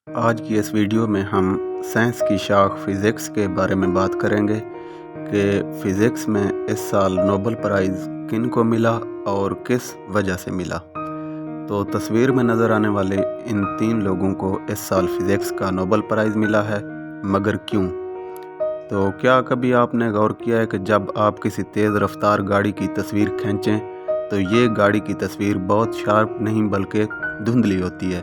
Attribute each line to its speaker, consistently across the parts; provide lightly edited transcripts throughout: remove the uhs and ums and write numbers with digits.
Speaker 1: آج کی اس ویڈیو میں ہم سائنس کی شاخ فزکس کے بارے میں بات کریں گے کہ فزکس میں اس سال نوبل پرائز کن کو ملا اور کس وجہ سے ملا۔ تو تصویر میں نظر آنے والے ان 3 لوگوں کو اس سال فزکس کا نوبل پرائز ملا ہے، مگر کیوں؟ تو کیا کبھی آپ نے غور کیا ہے کہ جب آپ کسی تیز رفتار گاڑی کی تصویر کھینچیں تو یہ گاڑی کی تصویر بہت شارپ نہیں بلکہ دھندلی ہوتی ہے،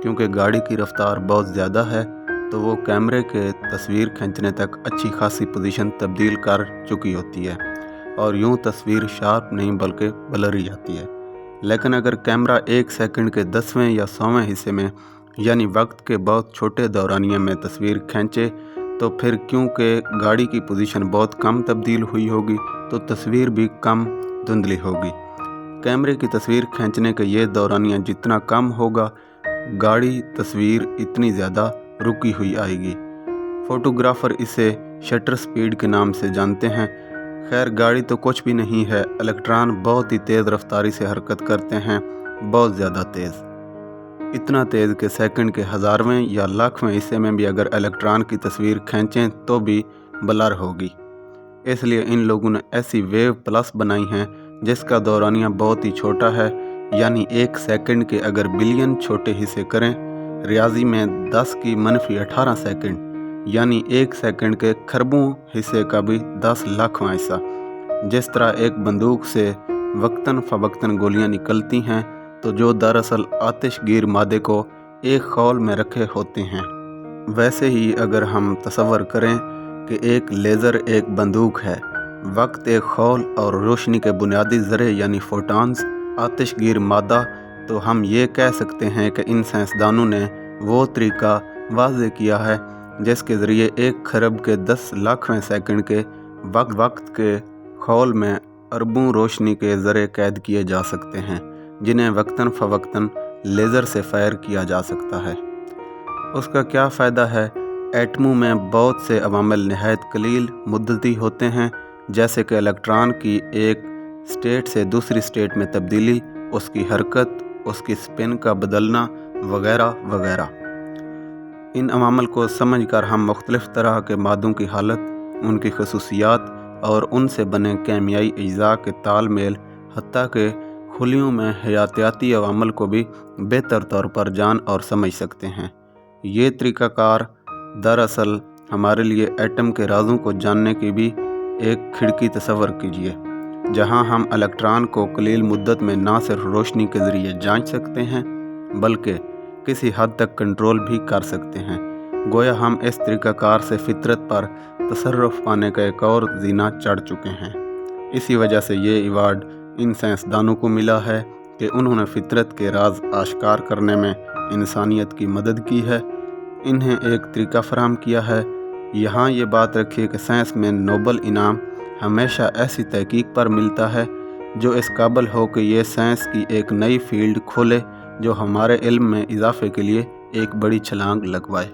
Speaker 1: کیونکہ گاڑی کی رفتار بہت زیادہ ہے تو وہ کیمرے کے تصویر کھینچنے تک اچھی خاصی پوزیشن تبدیل کر چکی ہوتی ہے اور یوں تصویر شارپ نہیں بلکہ بلری آتی ہے۔ لیکن اگر کیمرہ 1 سیکنڈ کے 10ویں یا 100ویں حصے میں یعنی وقت کے بہت چھوٹے دورانیے میں تصویر کھینچے تو پھر کیونکہ گاڑی کی پوزیشن بہت کم تبدیل ہوئی ہوگی تو تصویر بھی کم دھندلی ہوگی۔ کیمرے کی تصویر کھینچنے کا یہ دورانیہ جتنا کم ہوگا گاڑی تصویر اتنی زیادہ رکی ہوئی آئے گی۔ فوٹوگرافر اسے شٹر سپیڈ کے نام سے جانتے ہیں۔ خیر گاڑی تو کچھ بھی نہیں ہے، الیکٹران بہت ہی تیز رفتاری سے حرکت کرتے ہیں، بہت زیادہ تیز، اتنا تیز کہ سیکنڈ کے 1000ویں یا لاکھویں حصے میں بھی اگر الیکٹران کی تصویر کھینچیں تو بھی بلر ہوگی۔ اس لیے ان لوگوں نے ایسی ویو پلس بنائی ہیں جس کا دورانیہ بہت ہی چھوٹا ہے، یعنی 1 سیکنڈ کے اگر بلین چھوٹے حصے کریں، ریاضی میں 10⁻18 سیکنڈ یعنی 1 سیکنڈ کے کھربوں حصے کا بھی 10 لاکھواں حصہ۔ جس طرح ایک بندوق سے وقتاً فوقتاً گولیاں نکلتی ہیں تو جو دراصل آتش گیر مادے کو ایک خول میں رکھے ہوتے ہیں، ویسے ہی اگر ہم تصور کریں کہ ایک لیزر ایک بندوق ہے، وقت ایک خول اور روشنی کے بنیادی ذرے یعنی فوٹونز آتش گیر مادہ، تو ہم یہ کہہ سکتے ہیں کہ ان سائنسدانوں نے وہ طریقہ واضح کیا ہے جس کے ذریعے 1 کھرب کے 10 لاکھویں سیکنڈ کے وقت کے خول میں اربوں روشنی کے ذرے قید کیے جا سکتے ہیں، جنہیں وقتاً فوقتاً لیزر سے فائر کیا جا سکتا ہے۔ اس کا کیا فائدہ ہے؟ ایٹموں میں بہت سے عوامل نہایت قلیل مدتی ہوتے ہیں، جیسے کہ الیکٹران کی ایک سٹیٹ سے دوسری سٹیٹ میں تبدیلی، اس کی حرکت، اس کی سپن کا بدلنا وغیرہ وغیرہ۔ ان عوامل کو سمجھ کر ہم مختلف طرح کے مادوں کی حالت، ان کی خصوصیات اور ان سے بنے کیمیائی اجزاء کے تال میل، حتیٰ کہ خلیوں میں حیاتیاتی عوامل کو بھی بہتر طور پر جان اور سمجھ سکتے ہیں۔ یہ طریقہ کار دراصل ہمارے لیے ایٹم کے رازوں کو جاننے کی بھی ایک کھڑکی تصور کیجیے، جہاں ہم الیکٹران کو قلیل مدت میں نہ صرف روشنی کے ذریعے جانچ سکتے ہیں بلکہ کسی حد تک کنٹرول بھی کر سکتے ہیں۔ گویا ہم اس طریقہ کار سے فطرت پر تصرف پانے کا ایک اور زینہ چڑھ چکے ہیں۔ اسی وجہ سے یہ ایوارڈ ان سائنسدانوں کو ملا ہے کہ انہوں نے فطرت کے راز آشکار کرنے میں انسانیت کی مدد کی ہے، انہیں ایک طریقہ فراہم کیا ہے۔ یہاں یہ بات رکھیے کہ سائنس میں نوبل انعام ہمیشہ ایسی تحقیق پر ملتا ہے جو اس قابل ہو کہ یہ سائنس کی ایک نئی فیلڈ کھولے جو ہمارے علم میں اضافے کے لیے ایک بڑی چھلانگ لگوائے۔